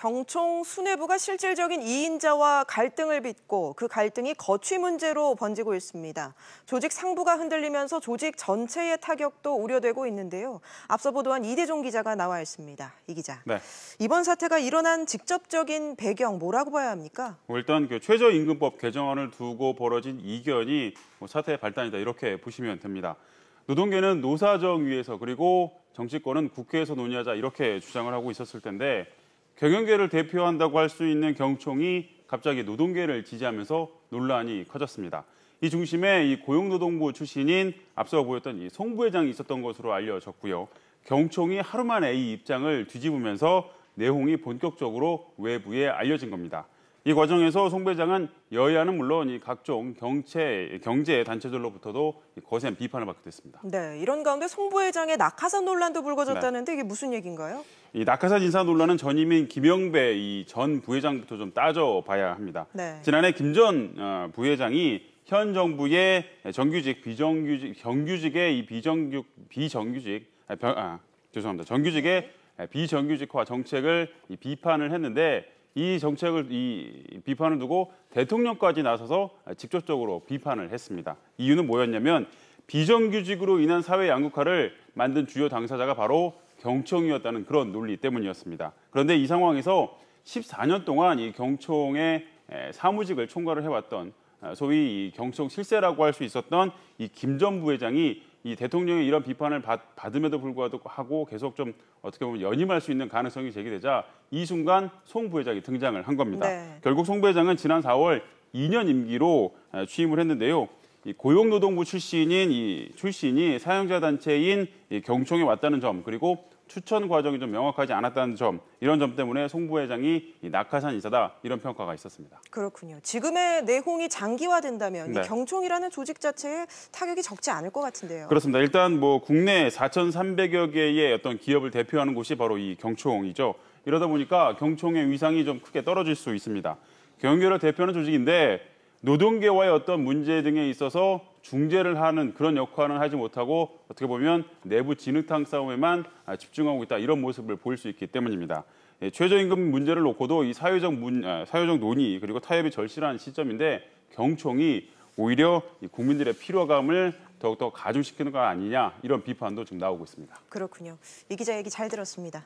경총 수뇌부가 실질적인 이인자와 갈등을 빚고 그 갈등이 거취 문제로 번지고 있습니다. 조직 상부가 흔들리면서 조직 전체의 타격도 우려되고 있는데요. 앞서 보도한 이대종 기자가 나와 있습니다. 이 기자, 네. 이번 사태가 일어난 직접적인 배경 뭐라고 봐야 합니까? 일단 최저임금법 개정안을 두고 벌어진 이견이 사태의 발단이다 이렇게 보시면 됩니다. 노동계는 노사정위에서 그리고 정치권은 국회에서 논의하자 이렇게 주장을 하고 있었을 텐데 경영계를 대표한다고 할 수 있는 경총이 갑자기 노동계를 지지하면서 논란이 커졌습니다. 이 중심에 이 고용노동부 출신인 앞서 보였던 이 송 부회장이 있었던 것으로 알려졌고요. 경총이 하루 만에 이 입장을 뒤집으면서 내용이 본격적으로 외부에 알려진 겁니다. 이 과정에서 송 부회장은 여야는 물론 이 각종 경제 단체들로부터도 거센 비판을 받게 됐습니다. 네, 이런 가운데 송 부회장의 낙하산 논란도 불거졌다는데 이게 무슨 얘기인가요? 이 낙하산 인사 논란은 전임인 김영배 이 전 부회장부터 좀 따져봐야 합니다. 네. 지난해 김 전 부회장이 현 정부의 정규직, 정규직의 이 정규직의 비정규직화 정책을 비판을 했는데 이 비판을 두고 대통령까지 나서서 직접적으로 비판을 했습니다. 이유는 뭐였냐면 비정규직으로 인한 사회 양극화를 만든 주요 당사자가 바로 경총이었다는 그런 논리 때문이었습니다. 그런데 이 상황에서 14년 동안 이 경총의 사무직을 총괄을 해왔던 소위 이 경총 실세라고 할 수 있었던 이 김 전 부회장이 이 대통령의 이런 비판을 받음에도 불구하고 계속 좀 어떻게 보면 연임할 수 있는 가능성이 제기되자 이 순간 송 부회장이 등장을 한 겁니다. 네. 결국 송 부회장은 지난 4월 2년 임기로 취임을 했는데요. 이 고용노동부 출신이 사용자 단체인 이 경총에 왔다는 점 그리고 추천 과정이 좀 명확하지 않았다는 점 이런 점 때문에 송 부회장이 이 낙하산 인사다 이런 평가가 있었습니다. 그렇군요. 지금의 내홍이 장기화된다면 네. 이 경총이라는 조직 자체에 타격이 적지 않을 것 같은데요. 그렇습니다. 일단 국내 4,300여 개의 어떤 기업을 대표하는 곳이 바로 이 경총이죠. 이러다 보니까 경총의 위상이 좀 크게 떨어질 수 있습니다. 경영계를 대표하는 조직인데 노동계와의 어떤 문제 등에 있어서 중재를 하는 그런 역할은 하지 못하고 어떻게 보면 내부 진흙탕 싸움에만 집중하고 있다 이런 모습을 보일 수 있기 때문입니다. 최저임금 문제를 놓고도 이 사회적 논의 그리고 타협이 절실한 시점인데 경총이 오히려 국민들의 피로감을 더욱더 가중시키는 거 아니냐 이런 비판도 지금 나오고 있습니다. 그렇군요. 이 기자 얘기 잘 들었습니다.